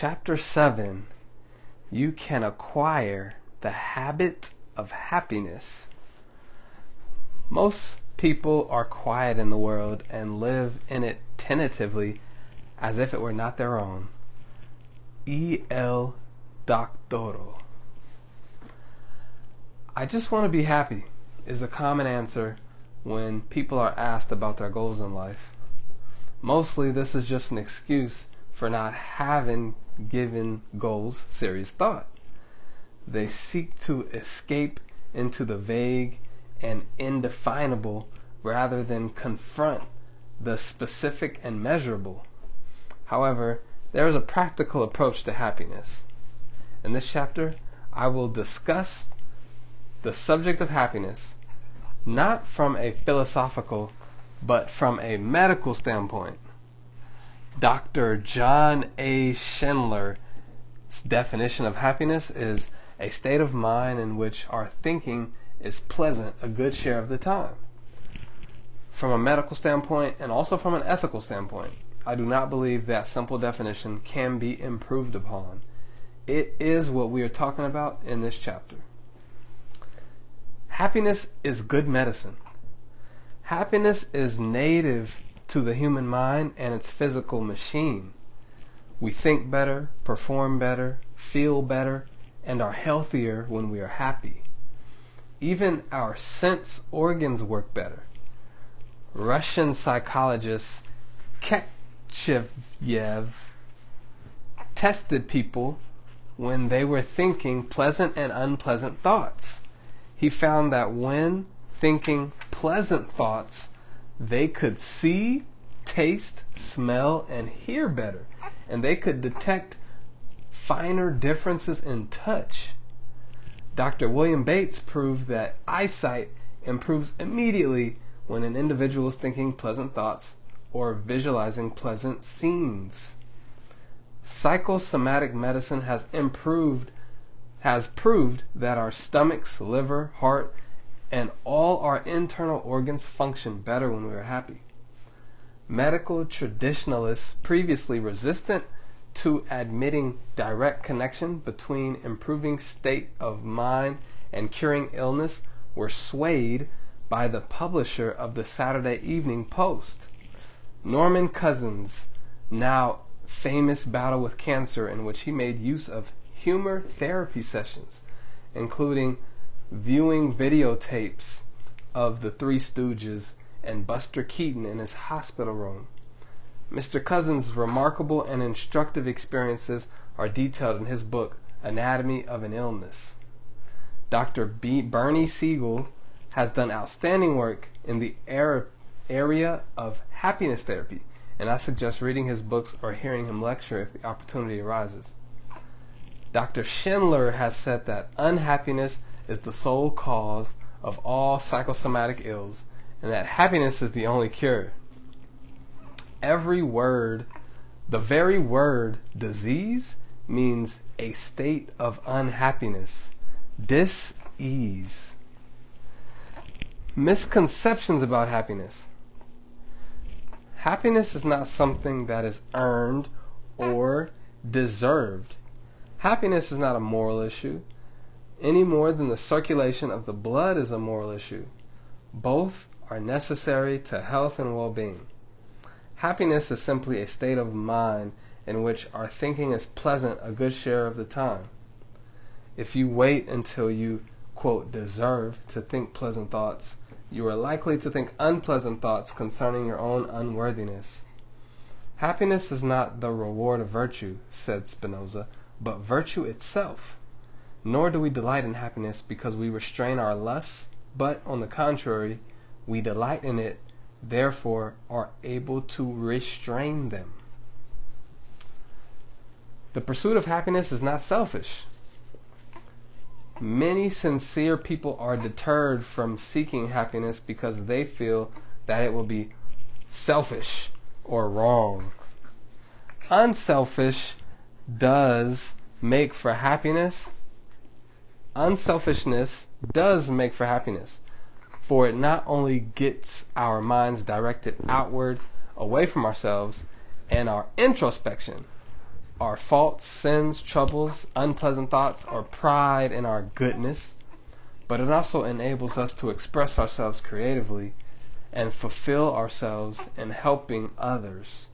Chapter 7. You can acquire the habit of happiness. Most people are quiet in the world and live in it tentatively as if it were not their own. El Doctoro. I just want to be happy is a common answer when people are asked about their goals in life. Mostly this is just an excuse for not having given goals serious thought. They seek to escape into the vague and indefinable rather than confront the specific and measurable. However, there is a practical approach to happiness. In this chapter, I will discuss the subject of happiness not from a philosophical but from a medical standpoint. Dr. John A. Schindler's definition of happiness is a state of mind in which our thinking is pleasant a good share of the time. From a medical standpoint and also from an ethical standpoint, I do not believe that simple definition can be improved upon. It is what we are talking about in this chapter. Happiness is good medicine. Happiness is native to the human mind and its physical machine. We think better, perform better, feel better, and are healthier when we are happy. Even our sense organs work better. Russian psychologist Kekchev tested people when they were thinking pleasant and unpleasant thoughts. He found that when thinking pleasant thoughts, they could see, taste, smell, and hear better, and they could detect finer differences in touch. Dr. William Bates proved that eyesight improves immediately when an individual is thinking pleasant thoughts or visualizing pleasant scenes. Psychosomatic medicine has proved that our stomachs, liver, heart, and all our internal organs function better when we are happy. Medical traditionalists previously resistant to admitting direct connection between improving state of mind and curing illness were swayed by the publisher of the Saturday Evening Post, Norman Cousins' now famous battle with cancer, in which he made use of humor therapy sessions, including viewing videotapes of the Three Stooges and Buster Keaton in his hospital room. Mr. Cousins' remarkable and instructive experiences are detailed in his book, Anatomy of an Illness. Dr. Bernie Siegel has done outstanding work in the area of happiness therapy, and I suggest reading his books or hearing him lecture if the opportunity arises. Dr. Schindler has said that unhappiness is the sole cause of all psychosomatic ills, and that happiness is the only cure. The very word disease means a state of unhappiness, dis-ease. Misconceptions about happiness. Happiness is not something that is earned or deserved. Happiness is not a moral issue, any more than the circulation of the blood is a moral issue. Both are necessary to health and well-being. Happiness is simply a state of mind in which our thinking is pleasant a good share of the time. If you wait until you, quote, deserve to think pleasant thoughts, you are likely to think unpleasant thoughts concerning your own unworthiness. Happiness is not the reward of virtue, said Spinoza, but virtue itself. Nor do we delight in happiness because we restrain our lusts, but, on the contrary, we delight in it, therefore are able to restrain them. The pursuit of happiness is not selfish. Many sincere people are deterred from seeking happiness because they feel that it will be selfish or wrong. Unselfishness does make for happiness, for it not only gets our minds directed outward, away from ourselves, and our introspection, our faults, sins, troubles, unpleasant thoughts, or pride in our goodness, but it also enables us to express ourselves creatively and fulfill ourselves in helping others.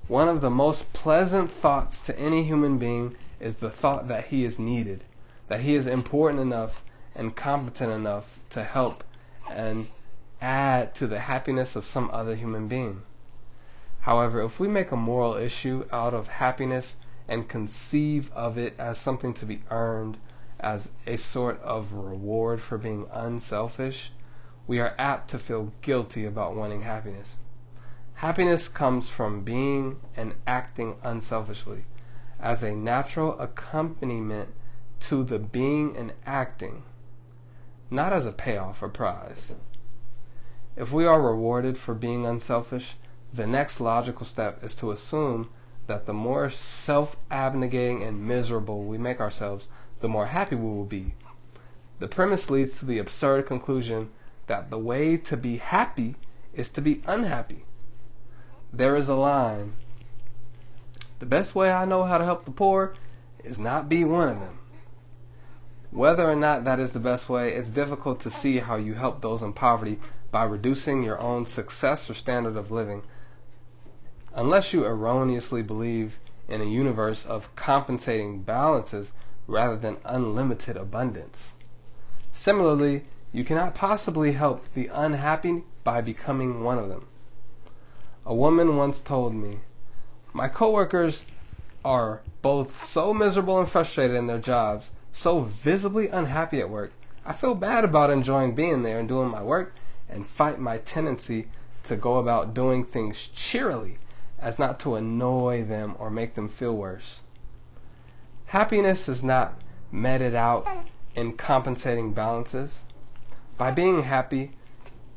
One of the most pleasant thoughts to any human being is the thought that he is needed, that he is important enough and competent enough to help and add to the happiness of some other human being. However, if we make a moral issue out of happiness and conceive of it as something to be earned, as a sort of reward for being unselfish, we are apt to feel guilty about wanting happiness. Happiness comes from being and acting unselfishly, as a natural accompaniment to the being and acting, not as a payoff or prize. If we are rewarded for being unselfish, the next logical step is to assume that the more self-abnegating and miserable we make ourselves, the more happy we will be. The premise leads to the absurd conclusion that the way to be happy is to be unhappy. There is a line: the best way I know how to help the poor is not be one of them. Whether or not that is the best way, it's difficult to see how you help those in poverty by reducing your own success or standard of living, unless you erroneously believe in a universe of compensating balances rather than unlimited abundance. Similarly, you cannot possibly help the unhappy by becoming one of them. A woman once told me, "My coworkers are both so miserable and frustrated in their jobs, so visibly unhappy at work. I feel bad about enjoying being there and doing my work, and fight my tendency to go about doing things cheerily as not to annoy them or make them feel worse." Happiness is not meted out in compensating balances. By being happy,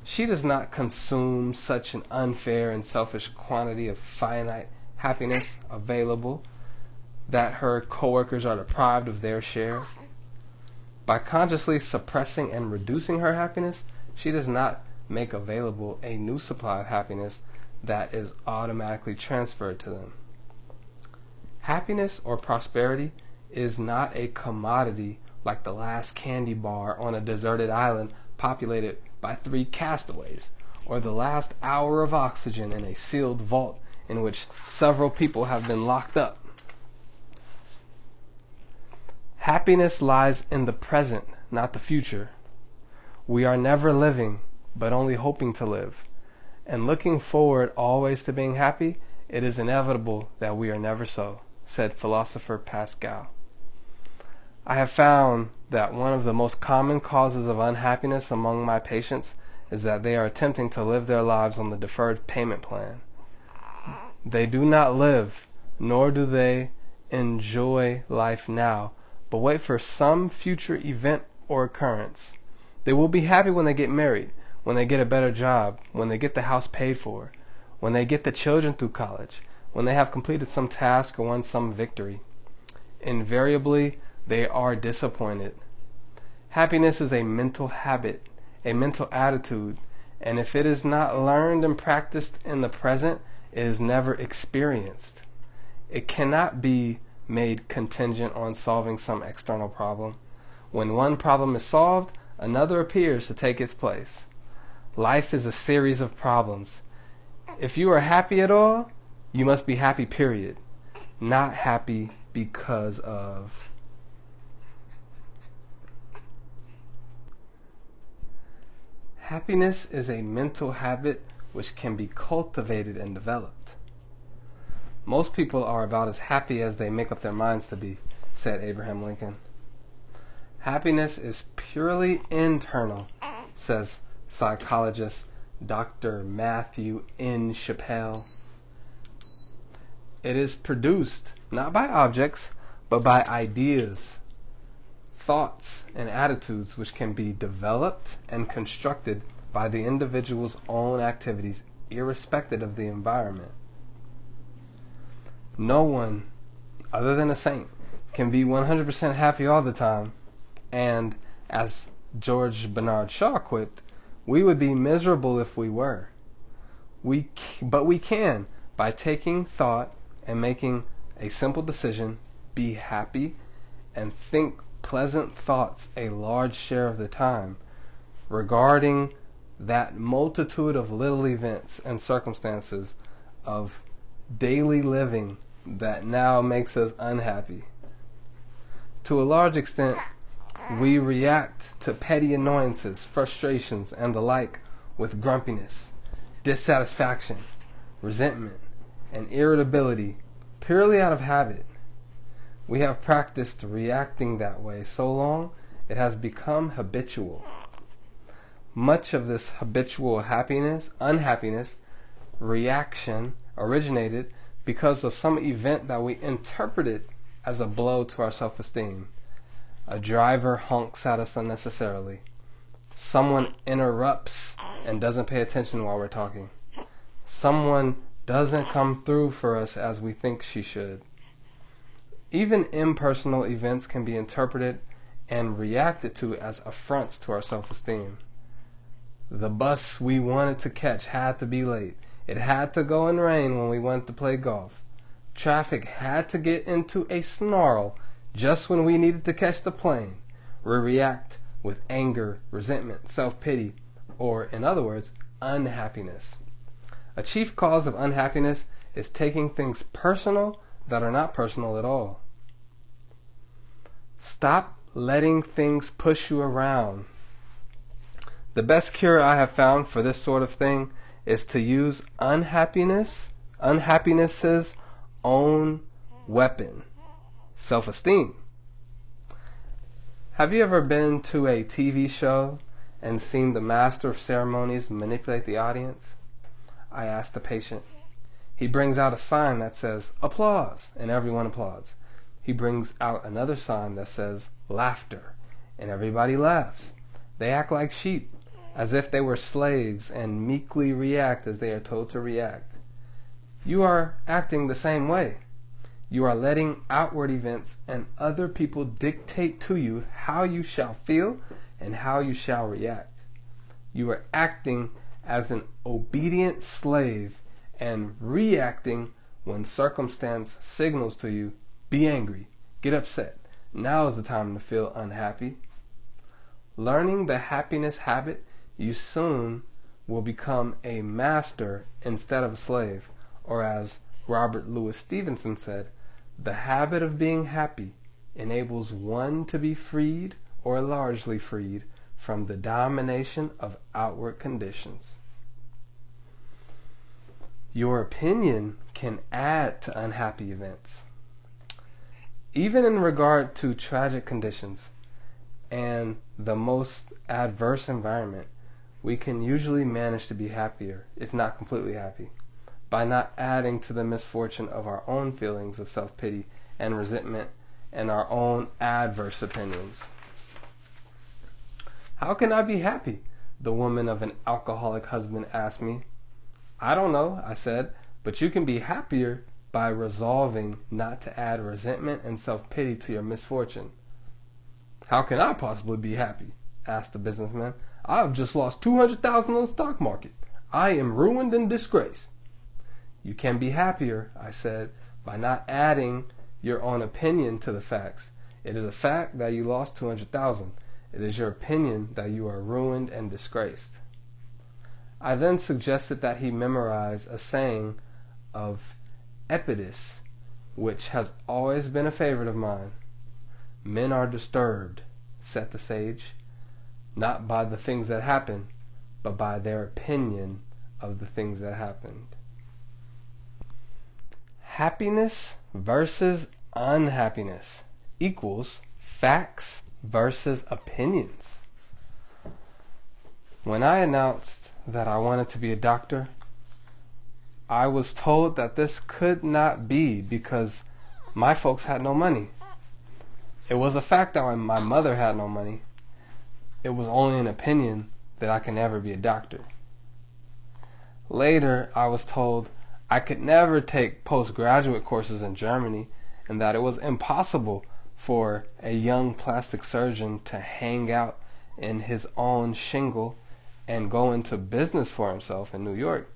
she does not consume such an unfair and selfish quantity of finite happiness available that her coworkers are deprived of their share. By consciously suppressing and reducing her happiness, she does not make available a new supply of happiness that is automatically transferred to them. Happiness or prosperity is not a commodity like the last candy bar on a deserted island populated by 3 castaways, or the last hour of oxygen in a sealed vault in which several people have been locked up. Happiness lies in the present, not the future. We are never living, but only hoping to live. And looking forward always to being happy, it is inevitable that we are never so, said philosopher Pascal. I have found that one of the most common causes of unhappiness among my patients is that they are attempting to live their lives on the deferred payment plan. They do not live, nor do they enjoy life now, but wait for some future event or occurrence. They will be happy when they get married, when they get a better job, when they get the house paid for, when they get the children through college, when they have completed some task or won some victory. Invariably, they are disappointed. Happiness is a mental habit, a mental attitude, and if it is not learned and practiced in the present, it is never experienced. It cannot be made contingent on solving some external problem. When one problem is solved, another appears to take its place. Life is a series of problems. If you are happy at all, you must be happy, period. Not happy because of. Happiness is a mental habit which can be cultivated and developed. Most people are about as happy as they make up their minds to be, said Abraham Lincoln. Happiness is purely internal, says psychologist Dr. Matthew N. Chappell. It is produced not by objects, but by ideas, thoughts, and attitudes which can be developed and constructed by the individual's own activities, irrespective of the environment. No one, other than a saint, can be 100% happy all the time, and, as George Bernard Shaw quipped, we would be miserable if we were. But we can, by taking thought and making a simple decision, be happy, and think pleasant thoughts a large share of the time regarding that multitude of little events and circumstances of daily living that now makes us unhappy. To a large extent, we react to petty annoyances, frustrations, and the like with grumpiness, dissatisfaction, resentment, and irritability purely out of habit. We have practiced reacting that way so long it has become habitual. Much of this habitual unhappiness reaction originated because of some event that we interpreted as a blow to our self-esteem. A driver honks at us unnecessarily. Someone interrupts and doesn't pay attention while we're talking. Someone doesn't come through for us as we think she should. Even impersonal events can be interpreted and reacted to as affronts to our self-esteem. The bus we wanted to catch had to be late. It had to go in rain when we wanted to play golf. Traffic had to get into a snarl just when we needed to catch the plane. We react with anger, resentment, self-pity, or, in other words, unhappiness. A chief cause of unhappiness is taking things personal that are not personal at all. Stop letting things push you around. The best cure I have found for this sort of thing is to use unhappiness's own weapon, self-esteem. Have you ever been to a TV show and seen the master of ceremonies manipulate the audience? I asked the patient. He brings out a sign that says, applause, and everyone applauds. He brings out another sign that says, laughter, and everybody laughs. They act like sheep, as if they were slaves, and meekly react as they are told to react. You are acting the same way. You are letting outward events and other people dictate to you how you shall feel and how you shall react. You are acting as an obedient slave and reacting when circumstance signals to you, be angry, get upset. Now is the time to feel unhappy. Learning the happiness habit, you soon will become a master instead of a slave, or as Robert Louis Stevenson said, the habit of being happy enables one to be freed or largely freed from the domination of outward conditions. Your opinion can add to unhappy events. Even in regard to tragic conditions and the most adverse environment, we can usually manage to be happier, if not completely happy, by not adding to the misfortune of our own feelings of self-pity and resentment and our own adverse opinions. How can I be happy? The woman of an alcoholic husband asked me. I don't know, I said, but you can be happier by resolving not to add resentment and self-pity to your misfortune. How can I possibly be happy? Asked the businessman. I've just lost $200,000 on the stock market. I am ruined and disgraced. You can be happier, I said, by not adding your own opinion to the facts. It is a fact that you lost $200,000. It is your opinion that you are ruined and disgraced. I then suggested that he memorize a saying of Epictetus, which has always been a favorite of mine. Men are disturbed, said the sage, not by the things that happen, but by their opinion of the things that happened. Happiness versus unhappiness equals facts versus opinions. When I announced that I wanted to be a doctor, I was told that this could not be because my folks had no money. It was a fact that my mother had no money. It was only an opinion that I could never be a doctor. Later, I was told I could never take postgraduate courses in Germany and that it was impossible for a young plastic surgeon to hang out in his own shingle and go into business for himself in New York.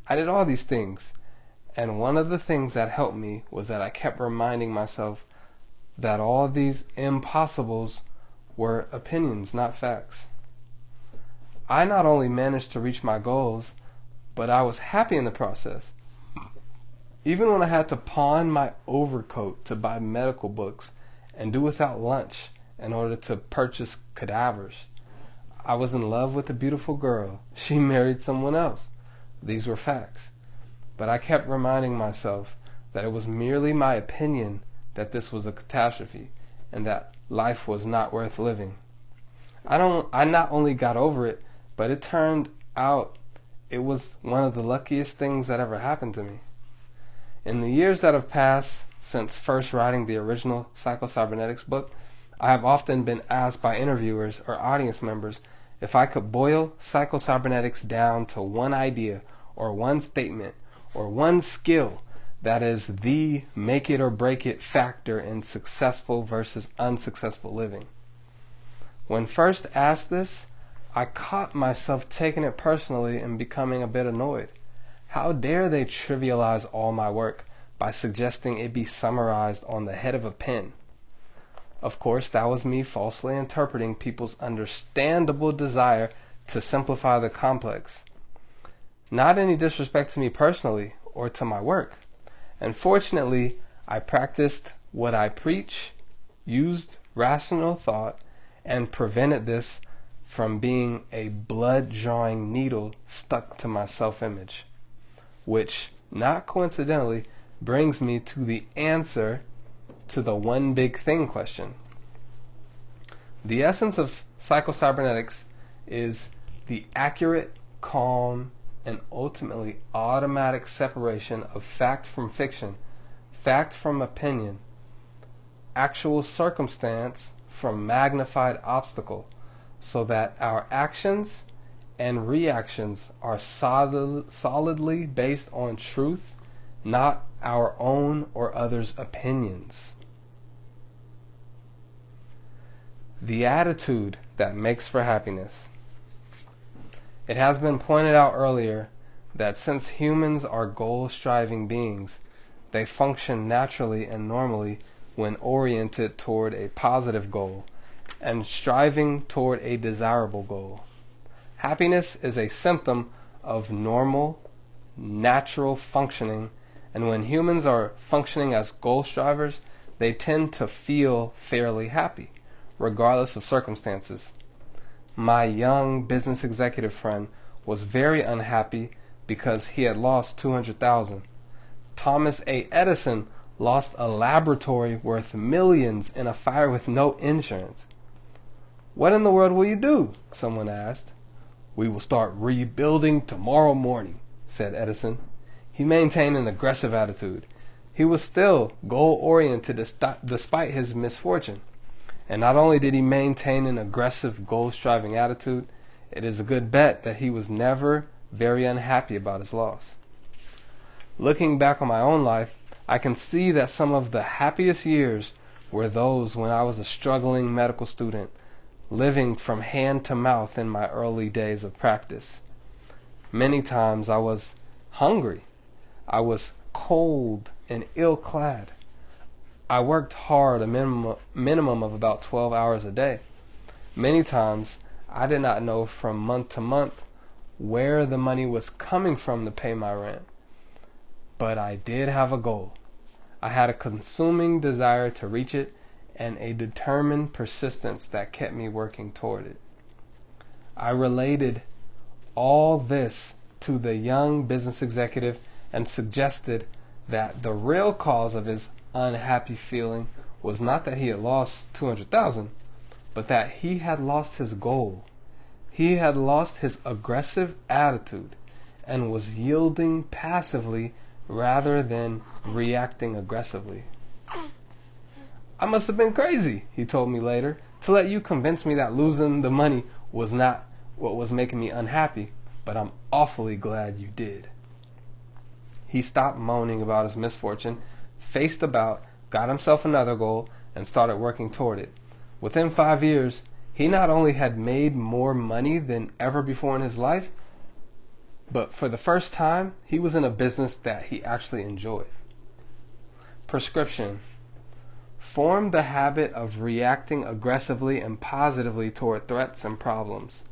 I did all these things, And one of the things that helped me was that I kept reminding myself that all these impossibles were opinions, not facts. I not only managed to reach my goals, but I was happy in the process. Even when I had to pawn my overcoat to buy medical books and do without lunch in order to purchase cadavers. I was in love with a beautiful girl. She married someone else. These were facts. But I kept reminding myself that it was merely my opinion that this was a catastrophe and that life was not worth living. I not only got over it, but it turned out it was one of the luckiest things that ever happened to me. In the years that have passed since first writing the original Psycho-Cybernetics book, I have often been asked by interviewers or audience members if I could boil Psycho-Cybernetics down to one idea or one statement or one skill that is the make it or break it factor in successful versus unsuccessful living. When first asked this, I caught myself taking it personally and becoming a bit annoyed. How dare they trivialize all my work by suggesting it be summarized on the head of a pen? Of course, that was me falsely interpreting people's understandable desire to simplify the complex. Not any disrespect to me personally or to my work. And fortunately, I practiced what I preach, used rational thought, and prevented this from being a blood-drawing needle stuck to my self-image. Which, not coincidentally, brings me to the answer to the one big thing question. The essence of Psycho-Cybernetics is the accurate, calm, and ultimately automatic separation of fact from fiction, fact from opinion, actual circumstance from magnified obstacle, so that our actions and reactions are solidly based on truth, not our own or others' opinions. The attitude that makes for happiness. It has been pointed out earlier that since humans are goal-striving beings, they function naturally and normally when oriented toward a positive goal and striving toward a desirable goal. Happiness is a symptom of normal, natural functioning, and when humans are functioning as goal strivers, they tend to feel fairly happy, regardless of circumstances. My young business executive friend was very unhappy because he had lost $200,000. Thomas A. Edison lost a laboratory worth millions in a fire with no insurance. "What in the world will you do?" someone asked. "We will start rebuilding tomorrow morning," said Edison. He maintained an aggressive attitude. He was still goal-oriented despite his misfortune. And not only did he maintain an aggressive goal-striving attitude, it is a good bet that he was never very unhappy about his loss. Looking back on my own life, I can see that some of the happiest years were those when I was a struggling medical student, living from hand to mouth in my early days of practice. Many times I was hungry. I was cold and ill-clad. I worked hard, a minimum of about 12 hours a day. Many times I did not know from month to month where the money was coming from to pay my rent. But I did have a goal. I had a consuming desire to reach it and a determined persistence that kept me working toward it. I related all this to the young business executive and suggested that the real cause of his unhappy feeling was not that he had lost $200,000, but that he had lost his goal. He had lost his aggressive attitude and was yielding passively rather than reacting aggressively. "I must have been crazy," he told me later, "to let you convince me that losing the money was not what was making me unhappy, but I'm awfully glad you did." He stopped moaning about his misfortune, faced about, got himself another goal, and started working toward it. Within 5 years, he not only had made more money than ever before in his life, but for the first time, he was in a business that he actually enjoyed. Prescription. Form the habit of reacting aggressively and positively toward threats and problems.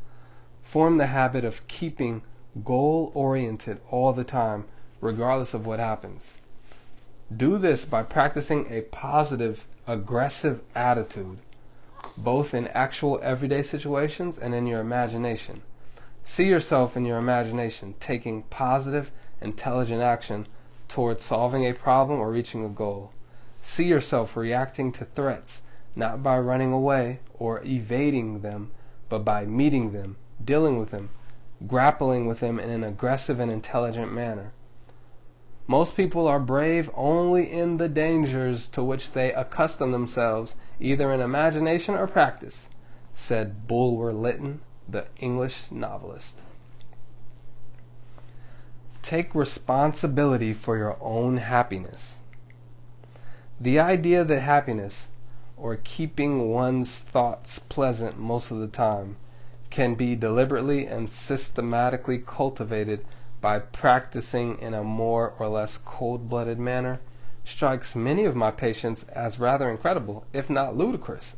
Form the habit of keeping goal-oriented all the time, regardless of what happens. Do this by practicing a positive, aggressive attitude, both in actual everyday situations and in your imagination. See yourself in your imagination taking positive, intelligent action towards solving a problem or reaching a goal. See yourself reacting to threats, not by running away or evading them, but by meeting them, dealing with them, grappling with them in an aggressive and intelligent manner. Most people are brave only in the dangers to which they accustom themselves, either in imagination or practice, said Bulwer Lytton, the English novelist. Take responsibility for your own happiness. The idea that happiness, or keeping one's thoughts pleasant most of the time, can be deliberately and systematically cultivated by practicing in a more or less cold-blooded manner strikes many of my patients as rather incredible, if not ludicrous,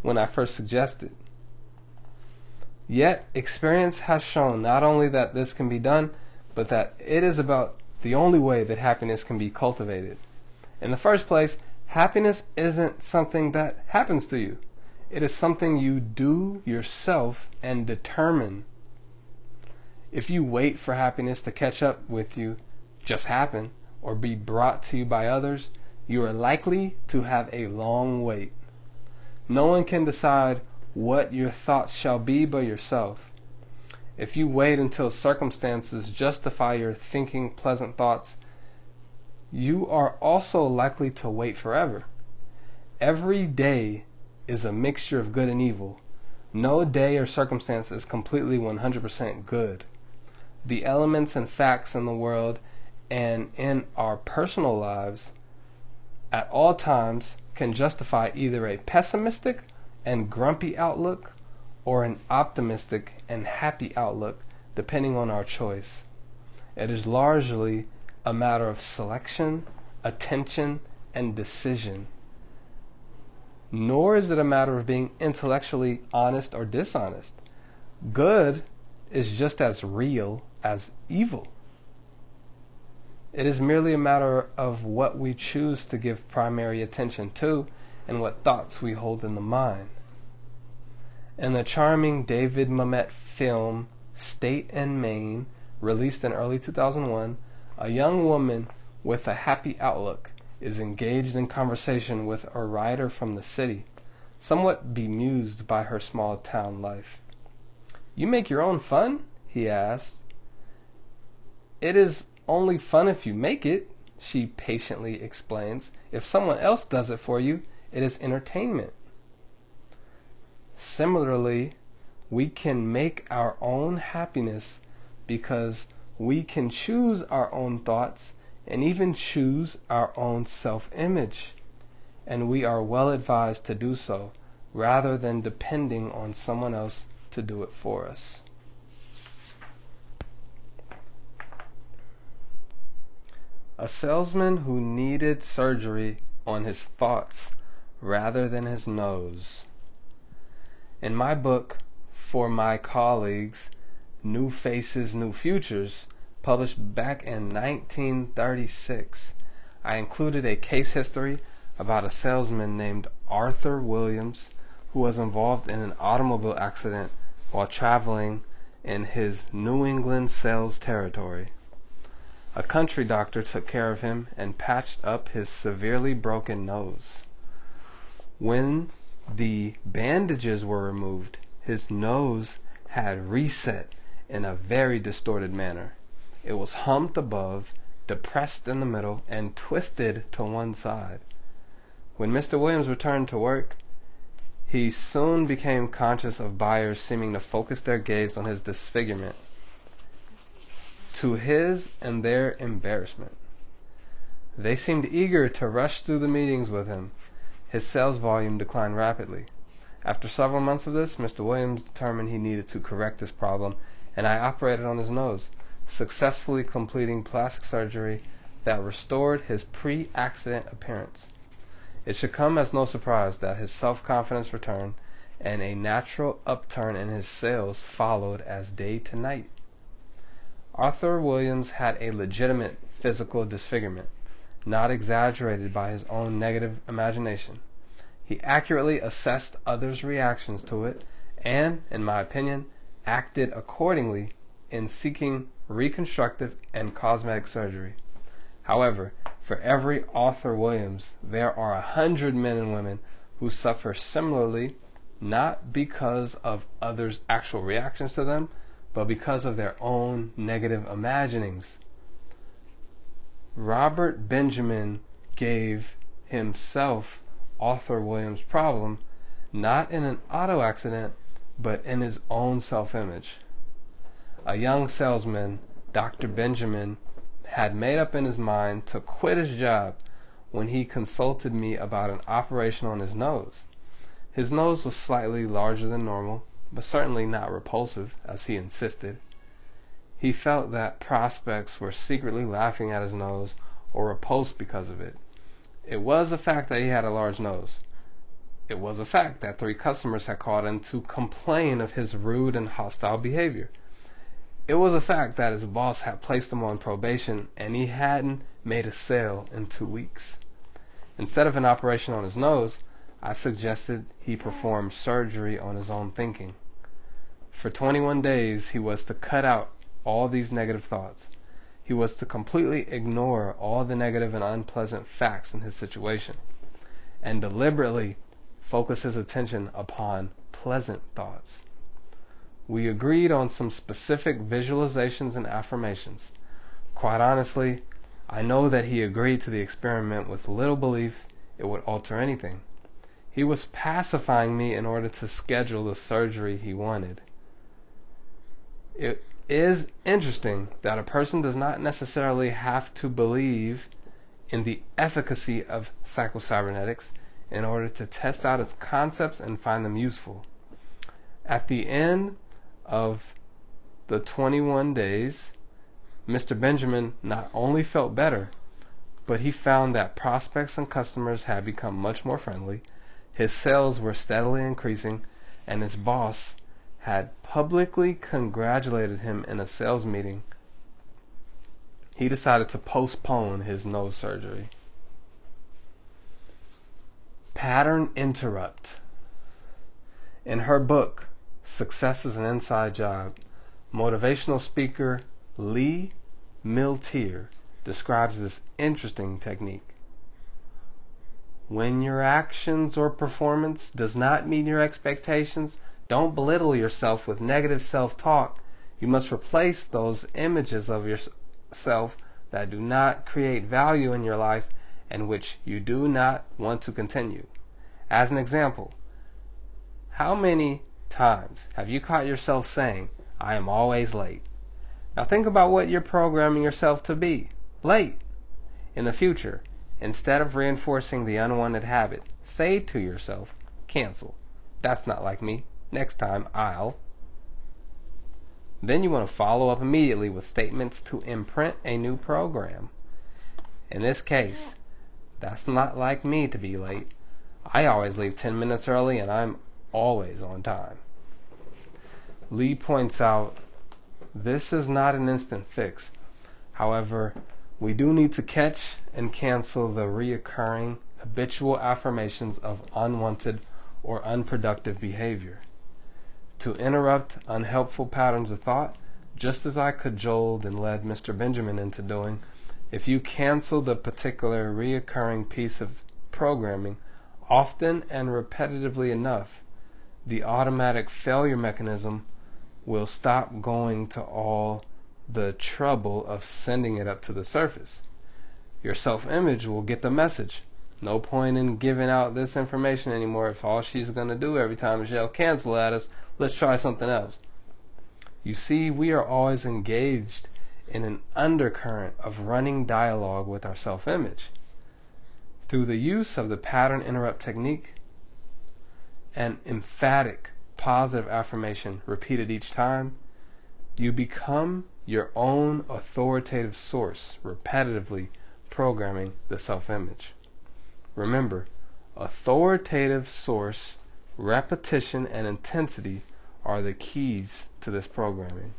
when I first suggest it. Yet, experience has shown not only that this can be done, but that it is about the only way that happiness can be cultivated. In the first place, happiness isn't something that happens to you. It is something you do yourself and determine. If you wait for happiness to catch up with you, just happen, or be brought to you by others, you are likely to have a long wait. No one can decide what your thoughts shall be but yourself. If you wait until circumstances justify your thinking pleasant thoughts, you are also likely to wait forever. Every day is a mixture of good and evil. No day or circumstance is completely 100% good. The elements and facts in the world and in our personal lives at all times can justify either a pessimistic and grumpy outlook or an optimistic and happy outlook, depending on our choice. It is largely a matter of selection, attention, and decision. Nor is it a matter of being intellectually honest or dishonest. Good is just as real as evil. It is merely a matter of what we choose to give primary attention to and what thoughts we hold in the mind. In the charming David Mamet film State and Main, released in early 2001, a young woman with a happy outlook is engaged in conversation with a writer from the city, somewhat bemused by her small town life. "You make your own fun?" he asked. "It is only fun if you make it," she patiently explains. "If someone else does it for you, it is entertainment." Similarly, we can make our own happiness because we can choose our own thoughts and even choose our own self-image, and we are well advised to do so rather than depending on someone else to do it for us. A salesman who needed surgery on his thoughts rather than his nose. In my book, For My Colleagues, New Faces, New Futures, published back in 1936, I included a case history about a salesman named Arthur Williams who was involved in an automobile accident while traveling in his New England sales territory. A country doctor took care of him and patched up his severely broken nose. When the bandages were removed, his nose had reset in a very distorted manner. It was humped above, depressed in the middle, and twisted to one side. When Mr. Williams returned to work, he soon became conscious of buyers seeming to focus their gaze on his disfigurement, to his and their embarrassment. They seemed eager to rush through the meetings with him. His sales volume declined rapidly. After several months of this, Mr. Williams determined he needed to correct this problem, and I operated on his nose. successfully completing plastic surgery that restored his pre-accident appearance. It should come as no surprise that his self-confidence returned and a natural upturn in his sales followed as day to night. Arthur Williams had a legitimate physical disfigurement, not exaggerated by his own negative imagination. He accurately assessed others' reactions to it and, in my opinion, acted accordingly in seeking reconstructive and cosmetic surgery. However, for every Arthur Williams, there are 100 men and women who suffer similarly, not because of others' actual reactions to them, but because of their own negative imaginings. Robert Benjamin gave himself Arthur Williams' problem not in an auto accident, but in his own self-image. A young salesman, Dr. Benjamin, had made up in his mind to quit his job when he consulted me about an operation on his nose. His nose was slightly larger than normal, but certainly not repulsive, as he insisted. He felt that prospects were secretly laughing at his nose or repulsed because of it. It was a fact that he had a large nose. It was a fact that 3 customers had called in to complain of his rude and hostile behavior. It was a fact that his boss had placed him on probation and he hadn't made a sale in 2 weeks. Instead of an operation on his nose, I suggested he perform surgery on his own thinking. For 21 days, he was to cut out all these negative thoughts. He was to completely ignore all the negative and unpleasant facts in his situation, and deliberately focus his attention upon pleasant thoughts. We agreed on some specific visualizations and affirmations. Quite honestly, I know that he agreed to the experiment with little belief it would alter anything. He was pacifying me in order to schedule the surgery he wanted. It is interesting that a person does not necessarily have to believe in the efficacy of Psycho-Cybernetics in order to test out its concepts and find them useful. At the end of the 21 days, Mr. Benjamin not only felt better, but he found that prospects and customers had become much more friendly, his sales were steadily increasing, and his boss had publicly congratulated him in a sales meeting. He decided to postpone his nose surgery. Pattern interrupt. In her book, Success is an Inside Job, motivational speaker Lee Miltier describes this interesting technique. When your actions or performance does not meet your expectations, don't belittle yourself with negative self-talk. You must replace those images of yourself that do not create value in your life and which you do not want to continue. As an example, how many times have you caught yourself saying, "I am always late"? Now think about what you're programming yourself to be. Late. In the future, instead of reinforcing the unwanted habit, say to yourself, "Cancel. That's not like me. Next time, I'll." Then you want to follow up immediately with statements to imprint a new program. In this case, "That's not like me to be late. I always leave 10 minutes early and I'm always on time." Lee points out, this is not an instant fix. However, we do need to catch and cancel the reoccurring habitual affirmations of unwanted or unproductive behavior. To interrupt unhelpful patterns of thought, just as I cajoled and led Mr. Benjamin into doing, if you cancel the particular reoccurring piece of programming often and repetitively enough, the automatic failure mechanism will stop going to all the trouble of sending it up to the surface. Your self-image will get the message. No point in giving out this information anymore if all she's going to do every time is yell cancel at us. Let's try something else. You see, we are always engaged in an undercurrent of running dialogue with our self-image. Through the use of the pattern interrupt technique, an emphatic positive affirmation repeated each time, you become your own authoritative source, repetitively programming the self-image. Remember, authoritative source, repetition, and intensity are the keys to this programming.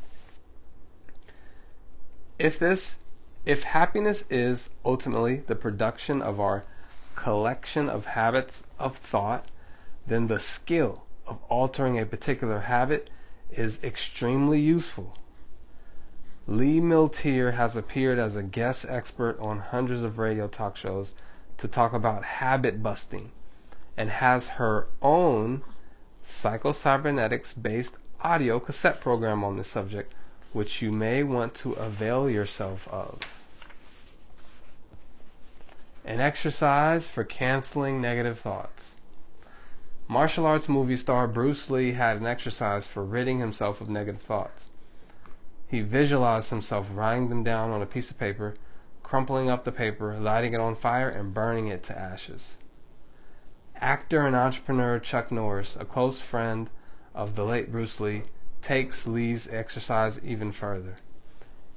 If happiness is ultimately the production of our collection of habits of thought, then the skill of altering a particular habit is extremely useful. Lee Milteer has appeared as a guest expert on hundreds of radio talk shows to talk about habit busting, and has her own Psycho-Cybernetics based audio cassette program on this subject, which you may want to avail yourself of. An exercise for canceling negative thoughts. Martial arts movie star Bruce Lee had an exercise for ridding himself of negative thoughts. He visualized himself writing them down on a piece of paper, crumpling up the paper, lighting it on fire, and burning it to ashes. Actor and entrepreneur Chuck Norris, a close friend of the late Bruce Lee, takes Lee's exercise even further.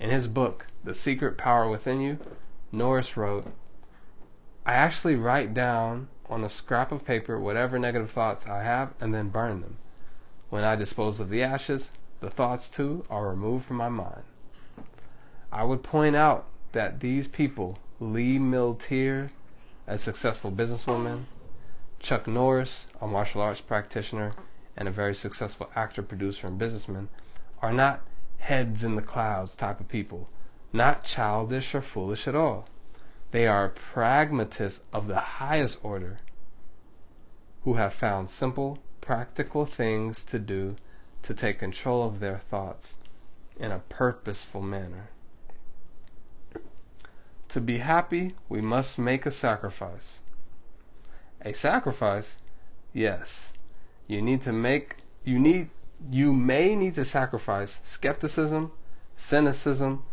In his book, The Secret Power Within You, Norris wrote, "I actually write down on a scrap of paper whatever negative thoughts I have and then burn them. When I dispose of the ashes, the thoughts too are removed from my mind." I would point out that these people, Lee Milteer, a successful businesswoman, Chuck Norris, a martial arts practitioner and a very successful actor, producer, and businessman, are not heads in the clouds type of people, not childish or foolish at all. They are pragmatists of the highest order who have found simple, practical things to do to take control of their thoughts in a purposeful manner. To be happy, we must make a sacrifice. A sacrifice? Yes. You may need to sacrifice skepticism, cynicism,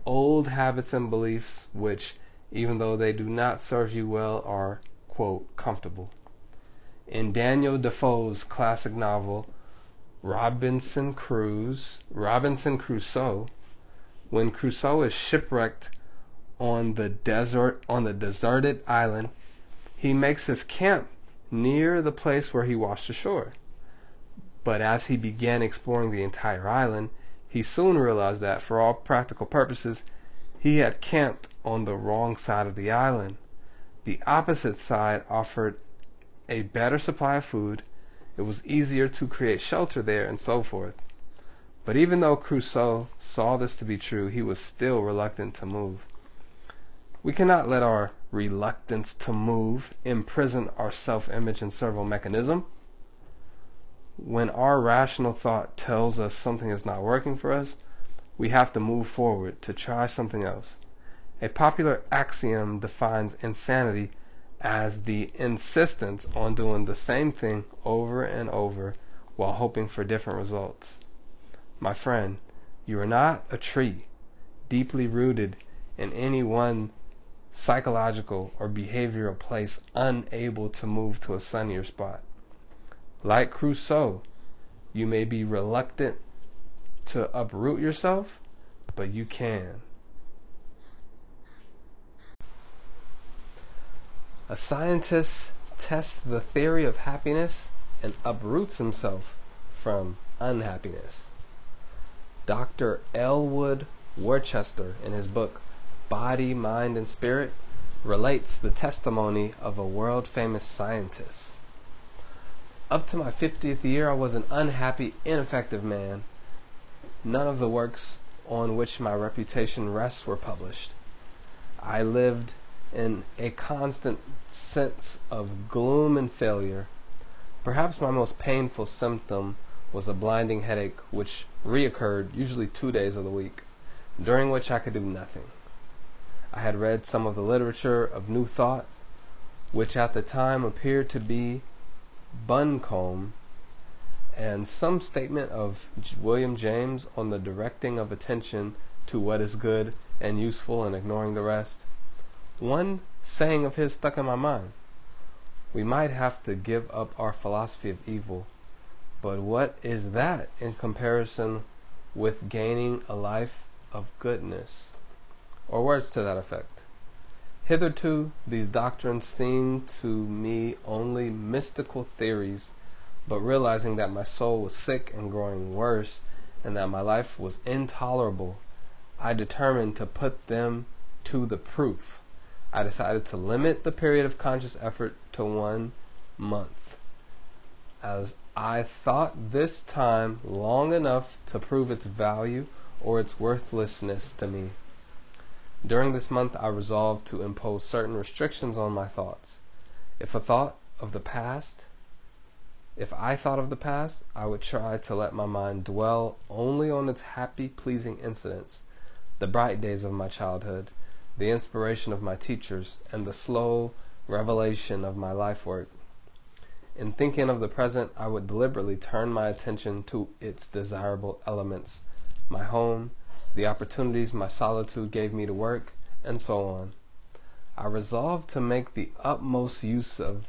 old habits and beliefs which, even though they do not serve you well, are, quote, comfortable. In Daniel Defoe's classic novel Robinson Crusoe, when Crusoe is shipwrecked on the deserted island, he makes his camp near the place where he washed ashore. But as he began exploring the entire island, he soon realized that, for all practical purposes, he had camped on the wrong side of the island. The opposite side offered a better supply of food, it was easier to create shelter there, and so forth. But even though Crusoe saw this to be true, he was still reluctant to move. We cannot let our reluctance to move imprison our self-image and servo mechanism. When our rational thought tells us something is not working for us, we have to move forward to try something else. A popular axiom defines insanity as the insistence on doing the same thing over and over while hoping for different results. My friend, you are not a tree deeply rooted in any one psychological or behavioral place, unable to move to a sunnier spot. Like Crusoe, you may be reluctant to uproot yourself, but you can. A scientist tests the theory of happiness and uproots himself from unhappiness. Dr. Elwood Worcester, in his book Body, Mind, and Spirit, relates the testimony of a world-famous scientist. Up to my 50th year, I was an unhappy, ineffective man. None of the works on which my reputation rests were published. I lived in a constant sense of gloom and failure. Perhaps my most painful symptom was a blinding headache which reoccurred usually 2 days of the week, during which I could do nothing. I had read some of the literature of New Thought, which at the time appeared to be buncombe, and some statement of William James on the directing of attention to what is good and useful and ignoring the rest. One saying of his stuck in my mind: we might have to give up our philosophy of evil, but what is that in comparison with gaining a life of goodness, or words to that effect. Hitherto, these doctrines seemed to me only mystical theories, but realizing that my soul was sick and growing worse, and that my life was intolerable, I determined to put them to the proof. I decided to limit the period of conscious effort to 1 month, as I thought this time long enough to prove its value or its worthlessness to me. During this month, I resolved to impose certain restrictions on my thoughts. If I thought of the past, I would try to let my mind dwell only on its happy, pleasing incidents, the bright days of my childhood, the inspiration of my teachers, and the slow revelation of my life work. In thinking of the present, I would deliberately turn my attention to its desirable elements, my home, the opportunities my solitude gave me to work, and so on. I resolved to make the utmost use of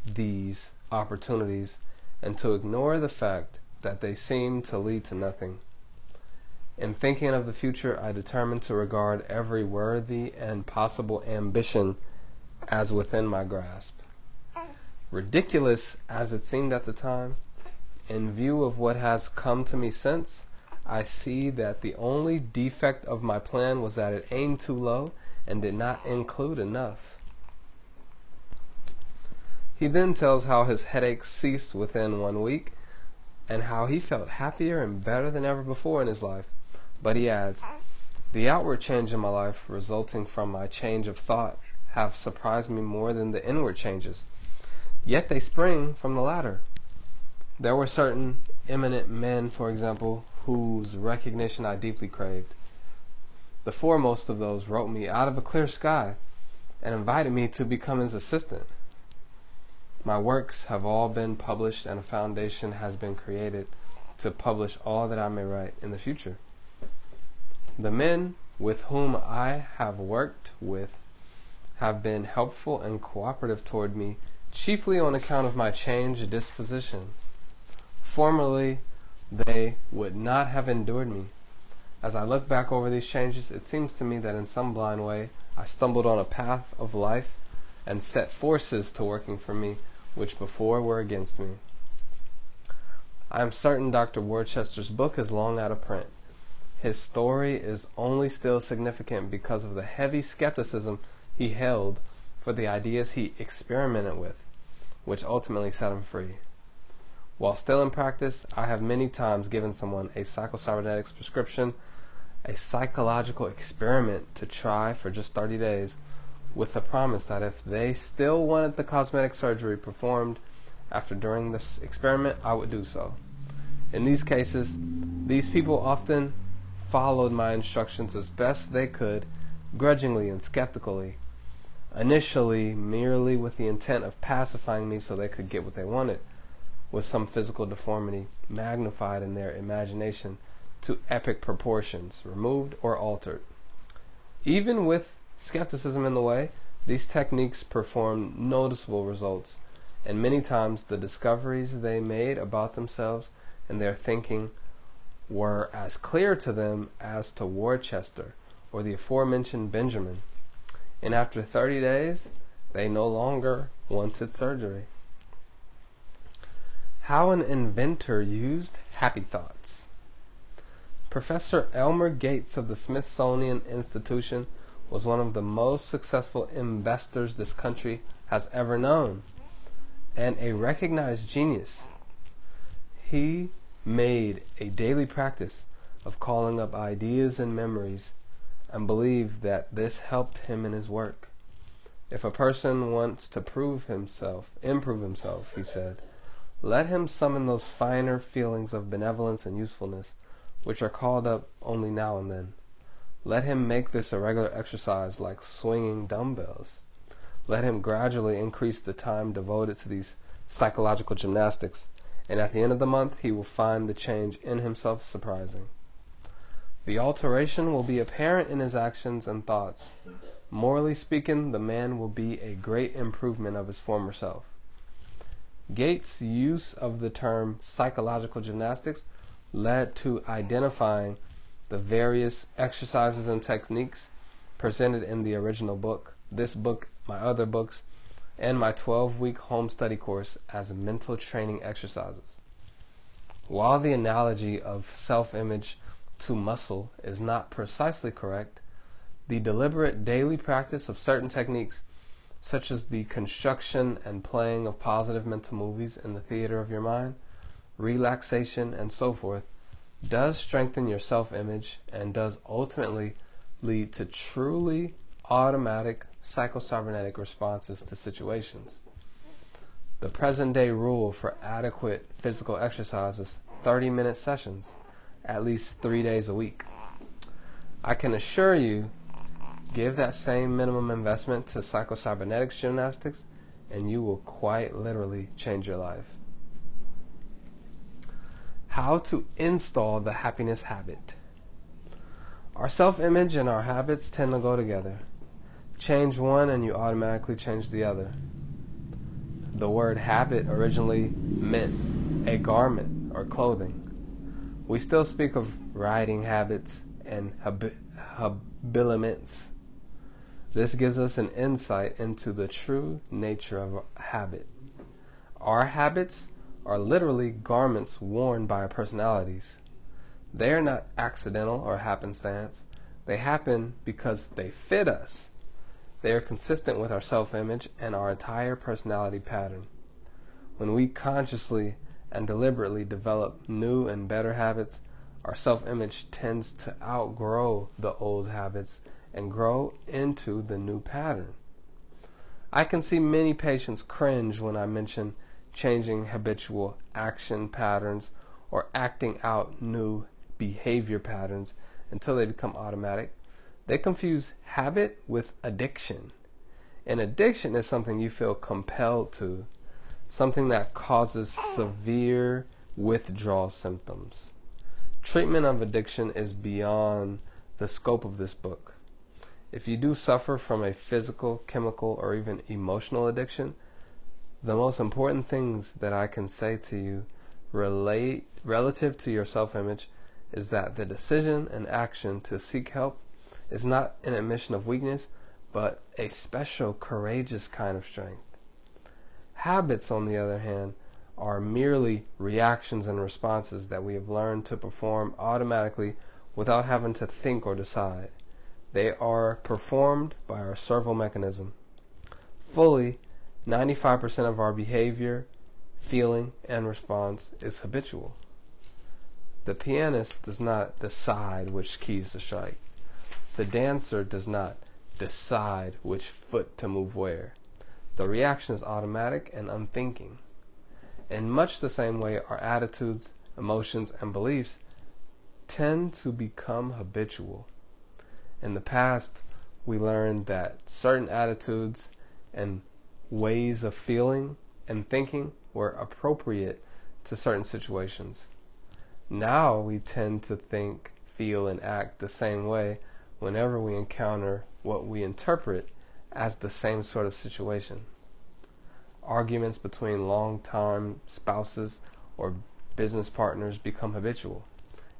these opportunities and to ignore the fact that they seemed to lead to nothing. In thinking of the future, I determined to regard every worthy and possible ambition as within my grasp. Ridiculous as it seemed at the time, in view of what has come to me since, I see that the only defect of my plan was that it aimed too low and did not include enough. He then tells how his headaches ceased within 1 week and how he felt happier and better than ever before in his life. But he adds, the outward change in my life resulting from my change of thought have surprised me more than the inward changes. Yet they spring from the latter. There were certain eminent men, for example, whose recognition I deeply craved. The foremost of those wrote me out of a clear sky and invited me to become his assistant. My works have all been published, and a foundation has been created to publish all that I may write in the future. The men with whom I have worked with have been helpful and cooperative toward me, chiefly on account of my changed disposition. Formerly, they would not have endured me. As I look back over these changes, it seems to me that in some blind way I stumbled on a path of life and set forces to working for me which before were against me. I am certain Dr. Worcester's book is long out of print. His story is only still significant because of the heavy skepticism he held for the ideas he experimented with, which ultimately set him free. While still in practice, I have many times given someone a Psycho-Cybernetics prescription, a psychological experiment to try for just 30 days, with the promise that if they still wanted the cosmetic surgery performed during this experiment, I would do so. In these cases, these people often followed my instructions as best they could, grudgingly and skeptically, initially merely with the intent of pacifying me so they could get what they wanted, with some physical deformity magnified in their imagination to epic proportions, removed or altered. Even with skepticism in the way, these techniques performed noticeable results, and many times the discoveries they made about themselves and their thinking were as clear to them as to Worcester or the aforementioned Benjamin. And after 30 days, they no longer wanted surgery. How an inventor used happy thoughts. Professor Elmer Gates of the Smithsonian Institution was one of the most successful investors this country has ever known, and a recognized genius. He made a daily practice of calling up ideas and memories, and believed that this helped him in his work. If a person wants to improve himself, he said, let him summon those finer feelings of benevolence and usefulness, which are called up only now and then. Let him make this a regular exercise like swinging dumbbells. Let him gradually increase the time devoted to these psychological gymnastics, and at the end of the month he will find the change in himself surprising. The alteration will be apparent in his actions and thoughts. Morally speaking, the man will be a great improvement of his former self. Gates' use of the term psychological gymnastics led to identifying the various exercises and techniques presented in the original book, this book, my other books, and my 12-week home study course as mental training exercises. While the analogy of self-image to muscle is not precisely correct, the deliberate daily practice of certain techniques, such as the construction and playing of positive mental movies in the theater of your mind, relaxation, and so forth, does strengthen your self-image and does ultimately lead to truly automatic psycho-cybernetic responses to situations. The present-day rule for adequate physical exercise is 30-minute sessions, at least 3 days a week. I can assure you, give that same minimum investment to Psycho-Cybernetics gymnastics, and you will quite literally change your life. How to install the happiness habit. Our self-image and our habits tend to go together. Change one and you automatically change the other. The word habit originally meant a garment or clothing. We still speak of riding habits and habiliments. This gives us an insight into the true nature of a habit. Our habits are literally garments worn by our personalities. They are not accidental or happenstance. They happen because they fit us. They are consistent with our self-image and our entire personality pattern. When we consciously and deliberately develop new and better habits, our self-image tends to outgrow the old habits and grow into the new pattern. I can see many patients cringe when I mention changing habitual action patterns or acting out new behavior patterns until they become automatic. They confuse habit with addiction. An addiction is something you feel compelled to, something that causes severe withdrawal symptoms. Treatment of addiction is beyond the scope of this book. If you do suffer from a physical, chemical, or even emotional addiction, the most important things that I can say to you relative to your self-image is that the decision and action to seek help is not an admission of weakness, but a special, courageous kind of strength. Habits, on the other hand, are merely reactions and responses that we have learned to perform automatically without having to think or decide. They are performed by our servo mechanism. Fully, 95% of our behavior, feeling, and response is habitual. The pianist does not decide which keys to strike. The dancer does not decide which foot to move where. The reaction is automatic and unthinking. In much the same way, our attitudes, emotions, and beliefs tend to become habitual. In the past, we learned that certain attitudes and ways of feeling and thinking were appropriate to certain situations. Now we tend to think, feel, and act the same way whenever we encounter what we interpret as the same sort of situation. Arguments between long-time spouses or business partners become habitual.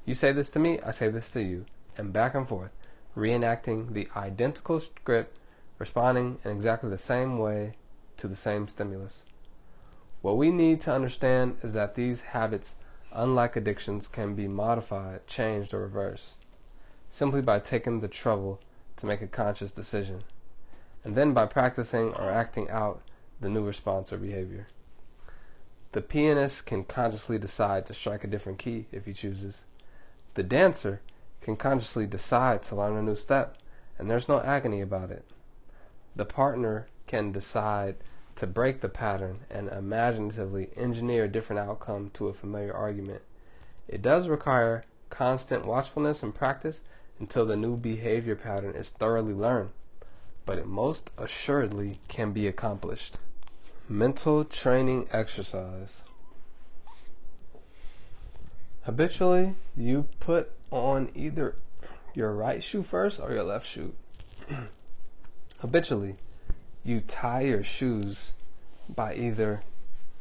You say this to me, I say this to you, and back and forth, reenacting the identical script, responding in exactly the same way to the same stimulus. What we need to understand is that these habits, unlike addictions, can be modified, changed, or reversed simply by taking the trouble to make a conscious decision, and then by practicing or acting out the new response or behavior. The pianist can consciously decide to strike a different key if he chooses. The dancer can consciously decide to learn a new step, and there's no agony about it. The partner can decide to break the pattern and imaginatively engineer a different outcome to a familiar argument. It does require constant watchfulness and practice until the new behavior pattern is thoroughly learned, but it most assuredly can be accomplished. Mental training exercise. Habitually, you put on either your right shoe first or your left shoe. Habitually, you tie your shoes by either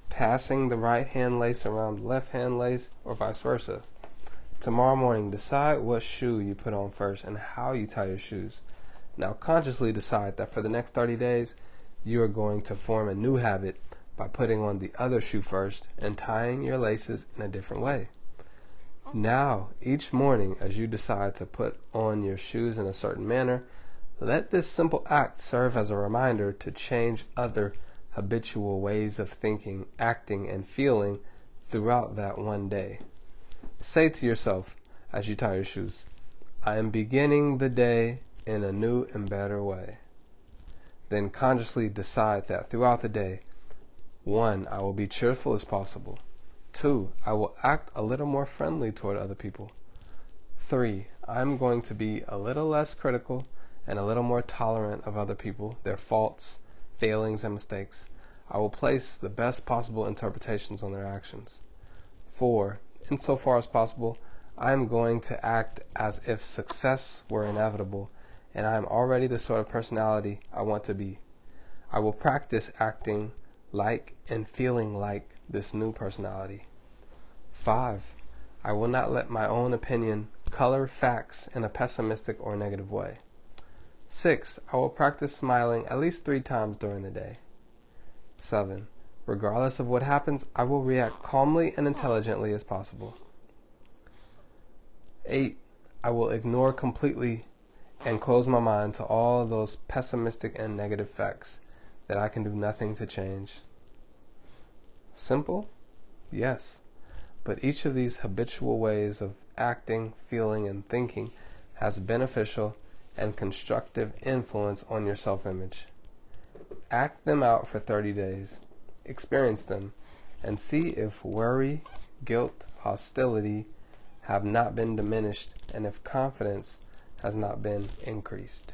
passing the right hand lace around the left hand lace or vice versa. Tomorrow morning, decide what shoe you put on first and how you tie your shoes. Now consciously decide that for the next 30 days, you are going to form a new habit by putting on the other shoe first and tying your laces in a different way. Now, each morning as you decide to put on your shoes in a certain manner, let this simple act serve as a reminder to change other habitual ways of thinking, acting, and feeling throughout that one day. Say to yourself as you tie your shoes, I am beginning the day in a new and better way. Then consciously decide that throughout the day, 1. I will be cheerful as possible. 2. I will act a little more friendly toward other people. 3. I'm going to be a little less critical and a little more tolerant of other people, their faults, failings, and mistakes. I will place the best possible interpretations on their actions. 4. Insofar as possible, I am going to act as if success were inevitable, and I am already the sort of personality I want to be. I will practice acting like and feeling like this new personality. 5. I will not let my own opinion color facts in a pessimistic or negative way. 6. I will practice smiling at least 3 times during the day. 7. Regardless of what happens, I will react calmly and intelligently as possible. 8. I will ignore completely and close my mind to all those pessimistic and negative facts that I can do nothing to change. Simple? Yes. But each of these habitual ways of acting, feeling, and thinking has beneficial and constructive influence on your self-image. Act them out for 30 days. Experience them and see if worry, guilt, hostility have not been diminished and if confidence has not been increased.